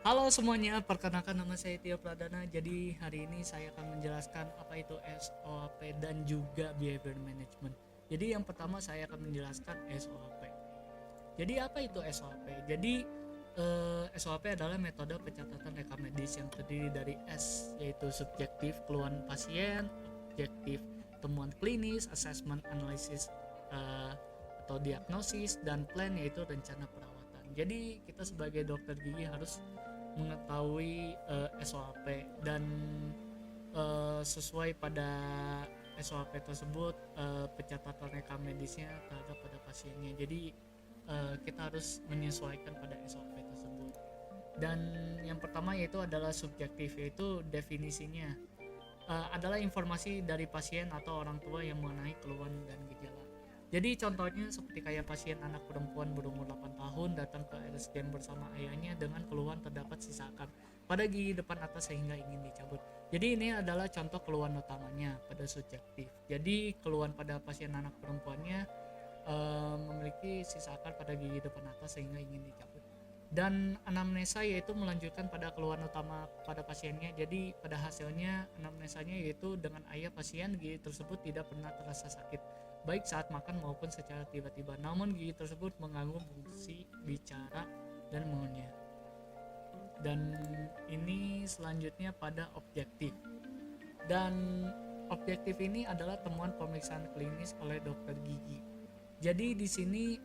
Halo semuanya, perkenalkan nama saya Tio Pradana. Jadi hari ini saya akan menjelaskan apa itu SOAP dan juga behavior management. Jadi yang pertama saya akan menjelaskan SOAP. Jadi apa itu SOAP? Jadi SOAP adalah metode pencatatan rekam medis yang terdiri dari S, yaitu subjektif keluhan pasien, objektif temuan klinis, assessment, analisis, eh, atau diagnosis, dan plan yaitu rencana perawatan. Jadi kita sebagai dokter gigi harus mengetahui SOAP dan sesuai pada SOAP tersebut, pencatatan rekam medisnya terhadap pada pasiennya. Jadi kita harus menyesuaikan pada SOP tersebut. Dan yang pertama yaitu adalah subjektif, yaitu definisinya adalah informasi dari pasien atau orang tua yang mengenai keluhan dan gejala. Jadi contohnya seperti kayak pasien anak perempuan berumur 8 tahun datang ke RSCM bersama ayahnya dengan keluhan terdapat sisa akar pada gigi depan atas sehingga ingin dicabut. Jadi ini adalah contoh keluhan utamanya pada subjektif. Jadi keluhan pada pasien anak perempuannya memiliki sisa akar pada gigi depan atas sehingga ingin dicabut. Dan anamnesa yaitu melanjutkan pada keluhan utama pada pasiennya. Jadi pada hasilnya anamnesanya yaitu dengan ayah pasien gigi tersebut tidak pernah terasa sakit baik saat makan maupun secara tiba-tiba, namun gigi tersebut mengganggu fungsi bicara dan mengunyah. Dan ini selanjutnya pada objektif. Dan objektif ini adalah temuan pemeriksaan klinis oleh dokter gigi. Jadi di sini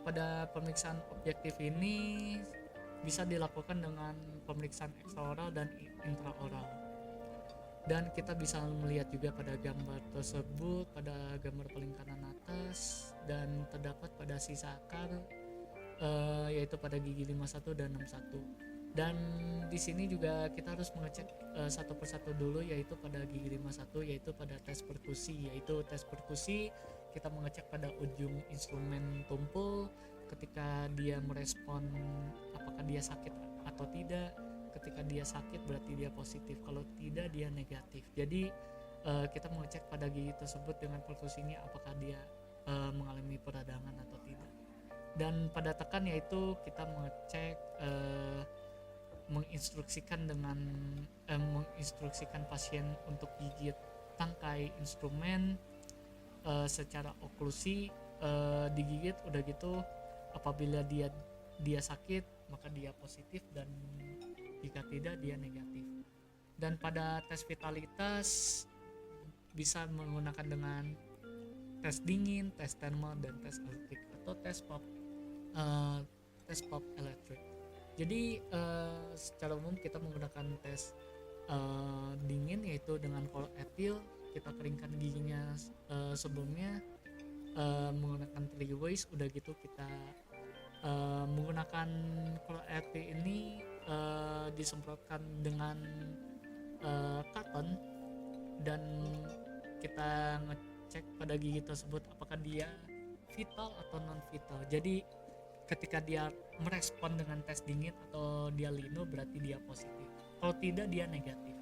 pada pemeriksaan objektif ini bisa dilakukan dengan pemeriksaan ekstraoral dan intraoral. Dan kita bisa melihat juga pada gambar tersebut, pada gambar paling kanan atas, dan terdapat pada sisa akar yaitu pada gigi 51 dan 61. Dan di sini juga kita harus mengecek satu persatu dulu, yaitu pada gigi 51 yaitu pada tes perkusi. Yaitu tes perkusi kita mengecek pada ujung instrumen tumpul ketika dia merespon apakah dia sakit atau tidak. Ketika dia sakit berarti dia positif, kalau tidak dia negatif. Jadi kita mengecek pada gigi tersebut dengan perkusinya apakah dia mengalami peradangan atau tidak. Dan pada tekan yaitu kita mengecek menginstruksikan pasien untuk gigit tangkai instrumen secara oklusi, digigit udah gitu. Apabila dia sakit maka dia positif, dan jika tidak dia negatif. Dan pada tes vitalitas bisa menggunakan dengan tes dingin, tes thermal, dan tes elektrik atau uh, tes pop elektrik. Jadi secara umum kita menggunakan tes dingin yaitu dengan kol etil. Kita keringkan giginya sebelumnya menggunakan 3 ways. Udah gitu kita menggunakan kol etil ini disemprotkan dengan cotton, dan kita ngecek pada gigi tersebut apakah dia vital atau non vital. Jadi ketika dia merespon dengan tes dingin atau dia lino berarti dia positif, kalau tidak dia negatif.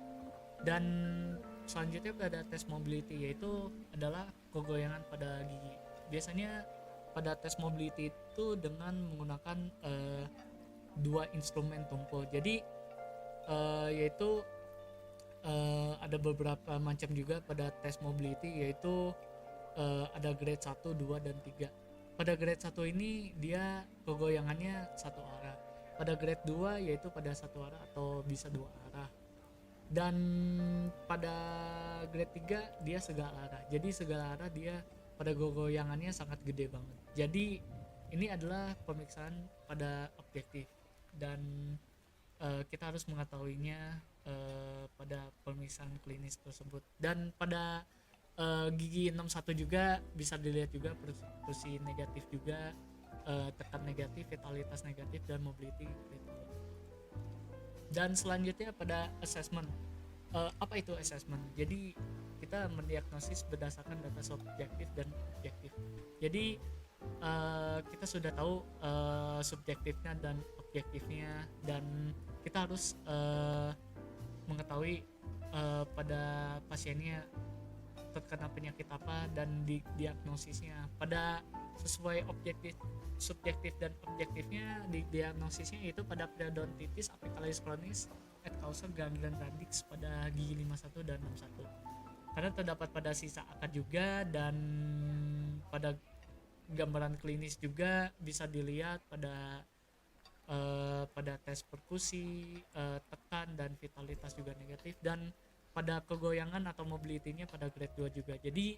Dan selanjutnya ada tes mobility, yaitu adalah kegoyangan pada gigi. Biasanya pada tes mobility itu dengan menggunakan dua instrumen tumpul. Jadi yaitu ada beberapa macam juga pada tes mobility, yaitu ada grade 1, 2, dan 3. Pada grade 1 ini dia kegoyangannya satu arah. Pada grade 2 yaitu pada satu arah atau bisa dua arah. Dan pada grade 3 dia segala arah. Jadi segala arah dia pada goyangannya sangat gede banget. Jadi ini adalah pemeriksaan pada objektif, dan kita harus mengetahuinya pada pemeriksaan klinis tersebut. Dan pada gigi 61 juga bisa dilihat juga perkusi negatif juga, tekan negatif, vitalitas negatif, dan mobility critical. Dan selanjutnya pada assessment. Apa itu assessment? Jadi kita mendiagnosis berdasarkan data subjektif dan objektif. Jadi kita sudah tahu subjektifnya dan objektifnya, dan kita harus mengetahui pada pasiennya terkena penyakit apa dan diagnosisnya pada sesuai objektif subjektif dan objektifnya. Di diagnosisnya yaitu pada periodontitis apicalis kronis et causa ganglion radix pada gigi 51 dan 61, karena terdapat pada sisa akar juga, dan pada gambaran klinis juga bisa dilihat pada tes perkusi, tekan dan vitalitas juga negatif, dan pada kegoyangan atau mobility-nya pada grade 2 juga. Jadi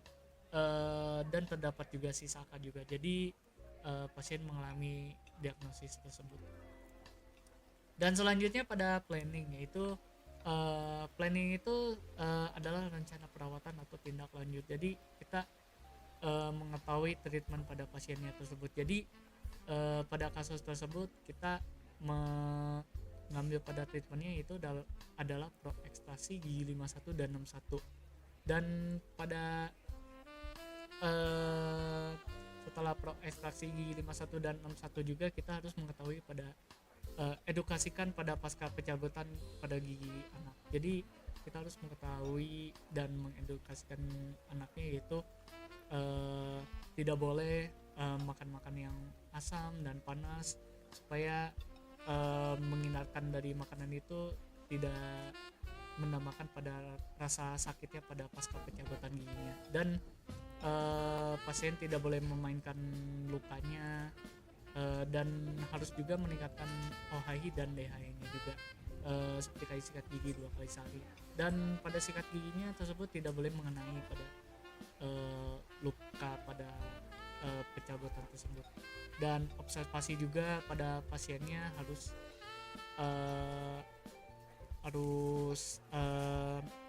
dan terdapat juga sisa akar juga. Jadi pasien mengalami diagnosis tersebut. Dan selanjutnya pada planning, yaitu planning itu adalah rencana perawatan atau tindak lanjut. Jadi kita mengetahui treatment pada pasiennya tersebut. Jadi pada kasus tersebut kita mengambil pada treatmentnya itu adalah proekstraksi gigi 51 dan 61. Dan pada setelah proekstraksi gigi 51 dan 61 juga kita harus mengetahui pada edukasikan pada pasca pencabutan pada gigi anak. Jadi kita harus mengetahui dan mengedukasikan anaknya, yaitu tidak boleh makan yang asam dan panas, supaya menghindarkan dari makanan itu tidak menambahkan pada rasa sakitnya pada pasca pencabutan giginya. Dan pasien tidak boleh memainkan lukanya, dan harus juga meningkatkan OHI dan DHI-nya juga, seperti kayak sikat gigi 2 kali sehari. Dan pada sikat giginya tersebut tidak boleh mengenai pada luka pada pencabutan tersebut. Dan observasi juga pada pasiennya harus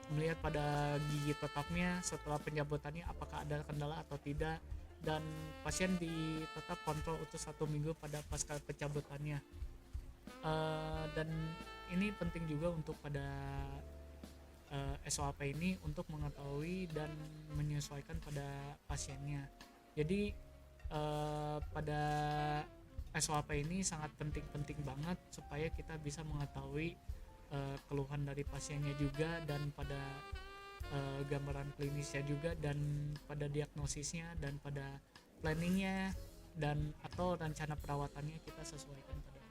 melihat pada gigi tetapnya setelah pencabutannya apakah ada kendala atau tidak, dan pasien tetap kontrol untuk 1 minggu pada pasca pencabutannya. Dan ini penting juga untuk pada SOAP ini untuk mengetahui dan menyesuaikan pada pasiennya. Jadi pada SOAP ini sangat penting banget supaya kita bisa mengetahui keluhan dari pasiennya juga, dan pada gambaran klinisnya juga, dan pada diagnosisnya, dan pada planningnya, dan atau rencana perawatannya kita sesuaikan pada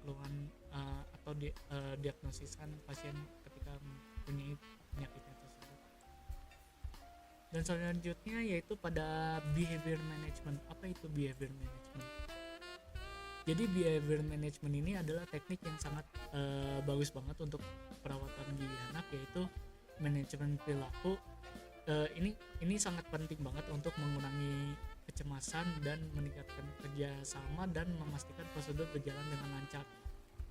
keluhan atau diagnosiskan pasien ketika mempunyai penyakitnya tersebut. Dan selanjutnya yaitu pada behavior management. Apa itu behavior management? Jadi behavior management ini adalah teknik yang sangat bagus banget untuk perawatan gigi anak, yaitu manajemen perilaku. Ini sangat penting banget untuk mengurangi kecemasan dan meningkatkan kerjasama dan memastikan prosedur berjalan dengan lancar.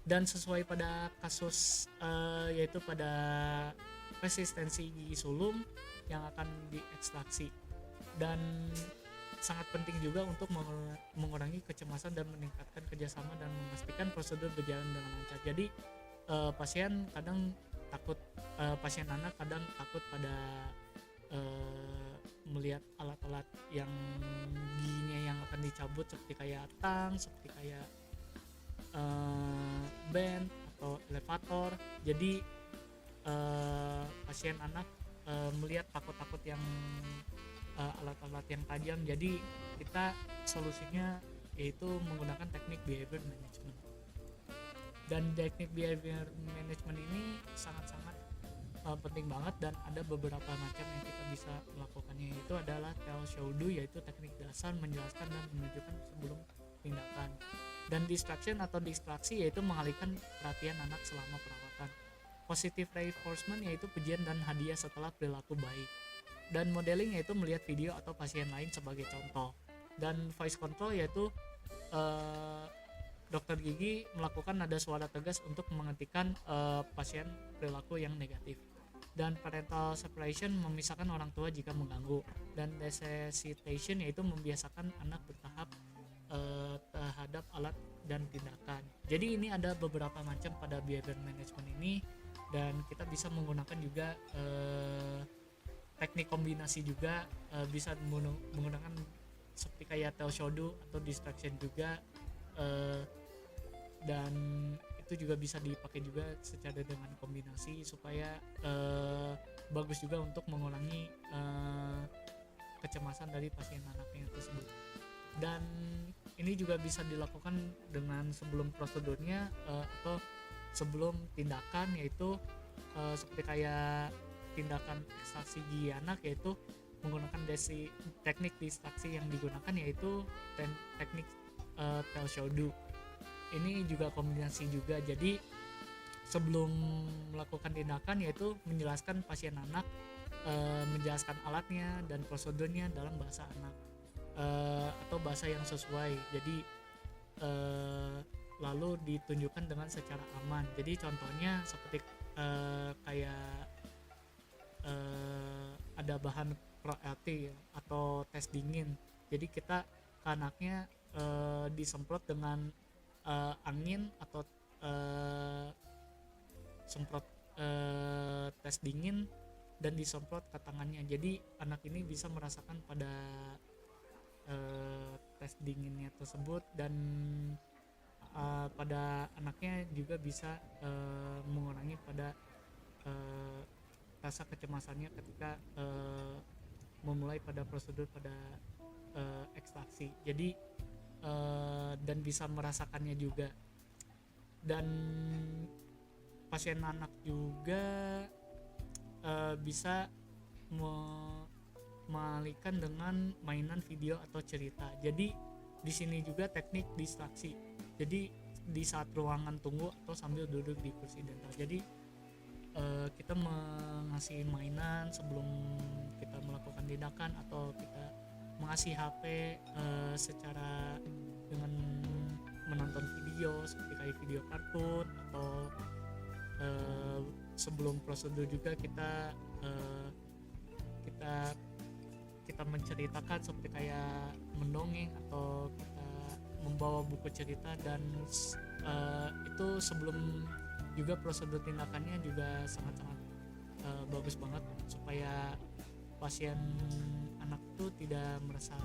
Dan sesuai pada kasus yaitu pada resistensi gigi sulung yang akan diekstraksi. Dan sangat penting juga untuk mengurangi kecemasan dan meningkatkan kerjasama dan memastikan prosedur berjalan dengan lancar. Jadi pasien anak kadang takut pada melihat alat-alat yang giginya yang akan dicabut, seperti kayak tang, seperti kayak band atau elevator. Jadi pasien anak melihat takut yang alat-alat yang tajam. Jadi kita solusinya yaitu menggunakan teknik behavior management. Dan teknik behavior management ini sangat-sangat penting banget, dan ada beberapa macam yang kita bisa melakukannya. Itu adalah tell, show, do, yaitu teknik dasar menjelaskan dan menunjukkan sebelum tindakan. Dan distraction atau distraksi yaitu mengalihkan perhatian anak selama perawatan. Positive reinforcement yaitu pujian dan hadiah setelah perilaku baik. Dan modeling yaitu melihat video atau pasien lain sebagai contoh. Dan voice control yaitu dokter gigi melakukan nada suara tegas untuk menghentikan pasien perilaku yang negatif. Dan parental separation memisahkan orang tua jika mengganggu. Dan desensitization yaitu membiasakan anak bertahap terhadap alat dan tindakan. Jadi ini ada beberapa macam pada behavior management ini, dan kita bisa menggunakan juga teknik kombinasi juga, bisa menggunakan seperti kayak tell, show, do atau distraction juga, dan itu juga bisa dipakai juga secara dengan kombinasi supaya bagus juga untuk mengurangi kecemasan dari pasien anaknya tersebut. Dan ini juga bisa dilakukan dengan sebelum prosedurnya atau sebelum tindakan, yaitu seperti kayak tindakan ekstraksi gigi anak, yaitu menggunakan teknik distraksi yang digunakan yaitu teknik Telshodu. Ini juga kombinasi juga, jadi sebelum melakukan tindakan yaitu menjelaskan pasien anak, menjelaskan alatnya dan prosedurnya dalam bahasa anak atau bahasa yang sesuai. Jadi lalu ditunjukkan dengan secara aman. Jadi contohnya seperti kayak ada bahan pro-LT atau tes dingin. Jadi kita ke anaknya disemprot dengan angin atau semprot tes dingin dan disemprot ke tangannya. Jadi anak ini bisa merasakan pada tes dinginnya tersebut, dan pada anaknya juga bisa mengurangi pada rasa kecemasannya ketika memulai pada prosedur pada ekstraksi. Jadi dan bisa merasakannya juga. Dan pasien anak juga bisa mengalihkan dengan mainan video atau cerita. Jadi di sini juga teknik distraksi. Jadi di saat ruangan tunggu atau sambil duduk di kursi dental. Jadi kita mengasih mainan sebelum kita melakukan tindakan, atau kita mengasih HP secara dengan menonton video seperti kayak video kartun, atau sebelum prosedur juga kita menceritakan seperti kayak mendongeng, atau kita membawa buku cerita. Dan itu sebelum juga prosedur tindakannya juga sangat-sangat bagus banget supaya pasien anak itu tidak merasa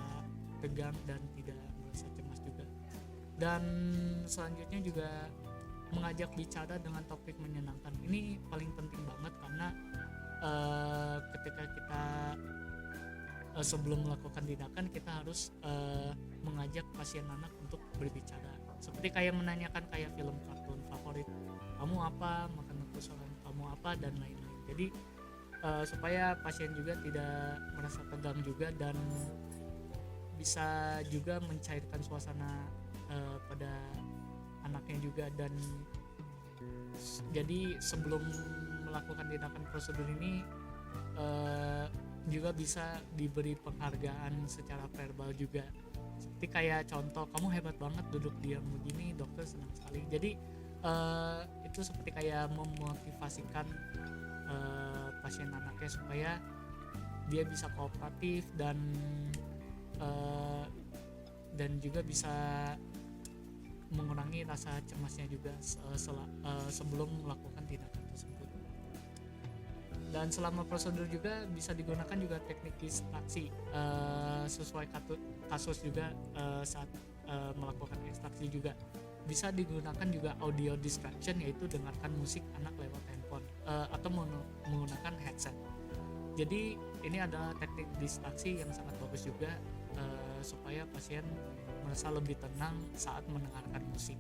tegang dan tidak merasa cemas juga. Dan selanjutnya juga mengajak bicara dengan topik menyenangkan. Ini paling penting banget karena ketika kita sebelum melakukan tindakan kita harus mengajak pasien anak untuk berbicara, seperti kayak menanyakan kayak film kartun favorit kamu apa, makanan kesukaan kamu apa, dan lain-lain. Jadi supaya pasien juga tidak merasa tegang juga, dan bisa juga mencairkan suasana pada anaknya juga. Dan jadi sebelum melakukan tindakan prosedur ini juga bisa diberi penghargaan secara verbal juga, seperti kayak contoh, kamu hebat banget duduk diam begini, dokter senang sekali. Jadi itu seperti kayak memotivasikan pasien anaknya supaya dia bisa kooperatif dan juga bisa mengurangi rasa cemasnya juga sebelum melakukan tindakan tersebut. Dan selama prosedur juga bisa digunakan juga teknik distraksi sesuai kasus juga. Saat melakukan ekstraksi juga bisa digunakan juga audio distraction, yaitu dengarkan musik anak lewat handphone atau menggunakan headset. Jadi ini adalah teknik distraksi yang sangat bagus juga supaya pasien merasa lebih tenang saat mendengarkan musik.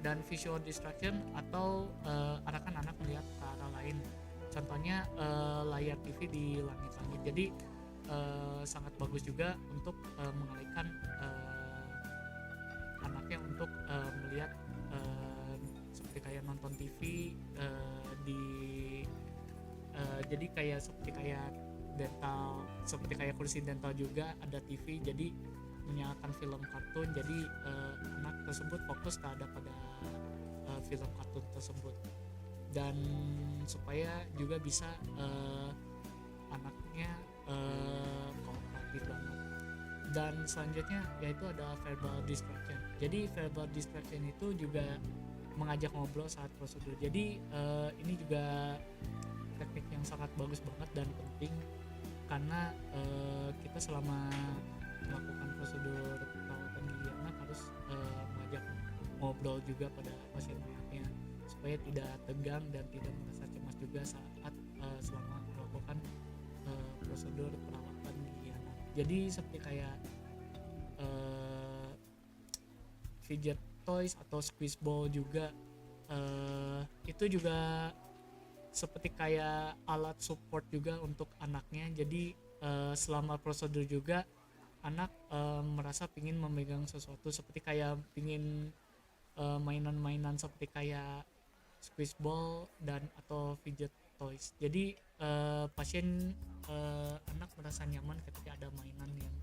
Dan visual distraction atau arahkan anak melihat ke arah lain, contohnya layar TV di langit-langit. Jadi sangat bagus juga untuk mengalihkan anaknya untuk melihat seperti kayak nonton TV jadi kayak seperti kayak dental, seperti kayak kursi dental juga ada TV, jadi menyalakan film kartun. Jadi anak tersebut fokus pada film kartun tersebut, dan supaya juga bisa anaknya kooperatif banget. Dan selanjutnya yaitu ada verbal distraction. Jadi verbal distraction itu juga mengajak ngobrol saat prosedur. Jadi ini juga teknik yang sangat bagus banget dan penting, karena kita selama melakukan prosedur perawatan gigi anak harus mengajak ngobrol juga pada pasien anaknya. supaya tidak tegang dan tidak merasa cemas juga saat selama melakukan prosedur perawatan gigi anak. Jadi seperti kayak fidget toys atau squeeze ball juga, itu juga seperti kayak alat support juga untuk anaknya. Jadi selama prosedur juga anak merasa pingin memegang sesuatu, seperti kayak pingin mainan-mainan seperti kayak squeeze ball dan atau fidget toys. Jadi pasien anak merasa nyaman ketika ada mainan yang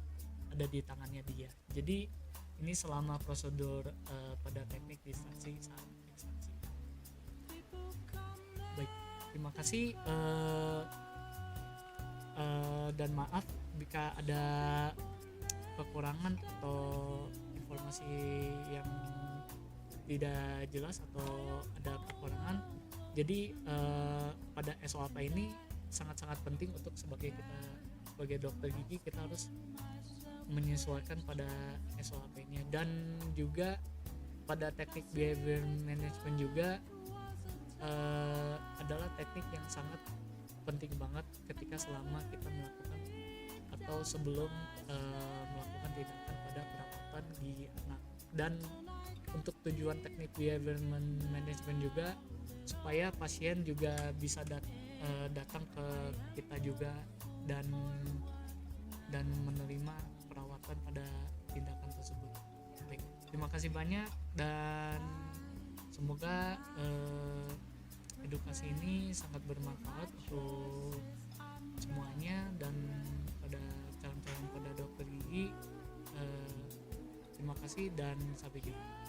ada di tangannya dia. Jadi ini selama prosedur pada teknik distraksi saat ekstraksi. Baik, terima kasih dan maaf jika ada kekurangan atau informasi yang tidak jelas atau ada kekurangan. Jadi pada SOAP ini sangat-sangat penting untuk sebagai dokter gigi, kita harus menyesuaikan pada SOAP-nya. Dan juga pada teknik behavior management juga adalah teknik yang sangat penting banget ketika selama kita melakukan atau sebelum melakukan tindakan pada perawatan gigi anak. Dan untuk tujuan teknik behavior management juga supaya pasien juga bisa datang ke kita juga dan menerima perawatan pada tindakan tersebut. Baik, terima kasih banyak dan semoga edukasi ini sangat bermanfaat untuk semuanya. Dan pada calon-calon pada dokter gigi, terima kasih dan sampai jumpa.